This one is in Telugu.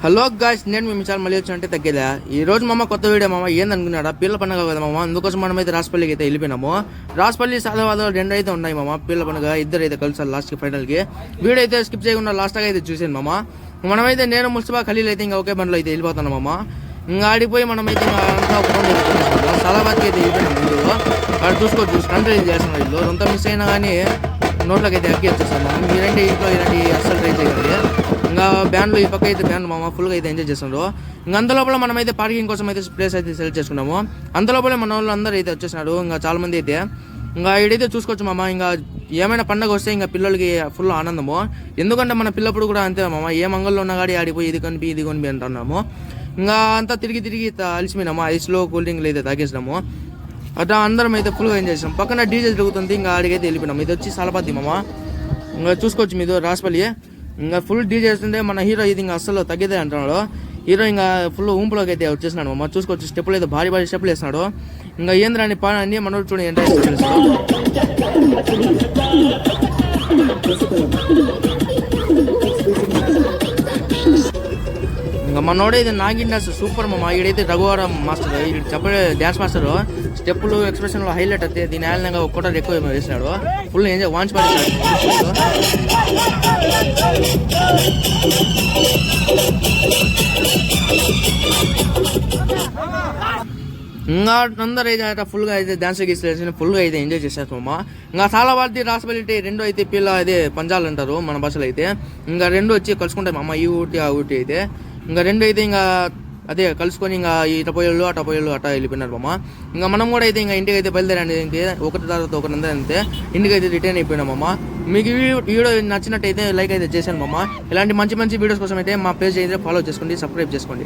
హలో గాయ్స్, నేను మీ మిసాల్ మళ్ళీ వచ్చినట్టే తగ్గేదా. ఈ రోజు మామ కొత్త వీడియో మామ ఏందనుకున్నాడా, పీర్ల పండుగ కదా మామ. అందుకోసం మనమైతే రాజపల్లికి అయితే వెళ్ళిపోయినాము. రాజపల్లి సాదావాదాలు రెండు అయితే ఉన్నాయి మామ. పీర్ల పండుగ ఇద్దరు అయితే కలిసారు లాస్ట్కి ఫైనల్కి. వీడియో అయితే స్కిప్ చేయకుండా లాస్ట్గా అయితే చూసాను మామ. మనమైతే నేను ముస్తఫా ఖలీల్ అయితే ఇంకా ఒకే బండిలో అయితే వెళ్ళిపోతాను మామ. ఇంకా ఆడిపోయి మనమైతే ఇంకా అంతా ఒక సాదాబాద్కి అయితే వెళ్ళిపోయినాం. ముందు అక్కడ చూసుకోవచ్చు, స్టంట్ అయితే చేస్తున్నారు వీళ్ళు. అంతా మిస్ అయినా కానీ నోట్లోకి అయితే అక్కి వచ్చేస్తాం మామ. మీరంటే ఇంట్లో ఇలాంటి అస్సలు ట్రై చేయండి. ఇంకా బ్యాండ్లో ఈ పక్క అయితే బ్యాండ్ మామ ఫుల్గా అయితే ఎంజాయ్ చేస్తున్నారు. ఇంకా అంతలోపల మనమైతే పార్కింగ్ కోసం అయితే ప్లేస్ అయితే సెలెక్ట్ చేసుకున్నాము. అంతలోపలే మన వాళ్ళు అందరూ అయితే వచ్చేసినారు. ఇంకా చాలా మంది అయితే ఇంకా ఇడైతే చూసుకోవచ్చు మామ. ఇంకా ఏమైనా పండగ వస్తే ఇంకా పిల్లలకి ఫుల్ ఆనందము. ఎందుకంటే మన పిల్లప్పుడు కూడా అంతే మామ. ఏ మంగళలో ఉన్న గాడి ఆడిపోయి ఇది కొనిపి అంటున్నాము. ఇంకా అంతా తిరిగి అలిసిపోయినాము. ఐస్లో కూల్ డ్రింక్లు అయితే తాగేసినాము. అట్లా అందరం అయితే ఫుల్గా ఎంజాయ్ చేసాం. పక్కన డీజే జరుగుతుంది. ఇంకా ఆడికైతే వెళ్ళిపోయినాము. ఇది వచ్చి సాలపత్తి మామ. ఇంకా చూసుకోవచ్చు మీరు రాజపల్లి. ఇంకా ఫుల్ డీజే చేస్తుంటే మన హీరో ఇది ఇంకా అస్సలు తగ్గేదే అంటున్నాడు. హీరో ఇంకా ఫుల్ ఊంపులోకి అయితే వచ్చేసినాడు మామ. చూసుకోవచ్చు స్టెప్పులు అయితే భారీ స్టెప్పులు వేస్తున్నాడు. ఇంకా ఏంద్రాని పని అన్ని మనోడు చూడండి ఎంత చేస్తాడు. ఇంకా మనోడే ఇది నాగిన్ సూపర్ మామ. ఈడైతే రఘువరం మాస్టర్, ఈ చెప్పే డ్యాన్స్ మాస్టర్. స్టెప్పులు ఎక్స్ప్రెషన్లో హైలైట్ అయితే దీని ఏళ్ళగా ఒక్కటి ఎక్కువ వేసినాడు. ఫుల్ ఎంజాయ్ వాంచ్ పడేసాడు. ఇంకా అందరూ అయితే ఫుల్గా అయితే డాన్స్ గీసి ఫుల్గా అయితే ఎంజాయ్ చేసేస్తాం మామ. ఇంకా చాలా వాటి రాసిబిలిటీ రెండు అయితే పిల్ల అదే పంజాలు అంటారు మన భాషలో అయితే. ఇంకా రెండు వచ్చి కలుసుకుంటాయి మామ. ఈ ఊటి ఆ ఊటి అయితే ఇంకా రెండు అయితే ఇంకా అదే కలుసుకొని ఇంకా ఇట పోయేళ్ళు అట్లా వెళ్ళిపోయినారు మామ. ఇంకా మనం కూడా అయితే ఇంకా ఇంటికి అయితే బయలుదేరండి. ఇంకే ఒకటి తర్వాత ఒకటి అంతే ఇంటికి అయితే రిటర్న్ అయిపోయినాం మామ. మీకు వీడియో నచ్చినట్టయితే లైక్ అయితే చేశాను మామ. ఇలాంటి మంచి వీడియోస్ కోసం అయితే మా పేజ్ అయితే ఫాలో చేసుకోండి, సబ్స్క్రైబ్ చేసుకోండి.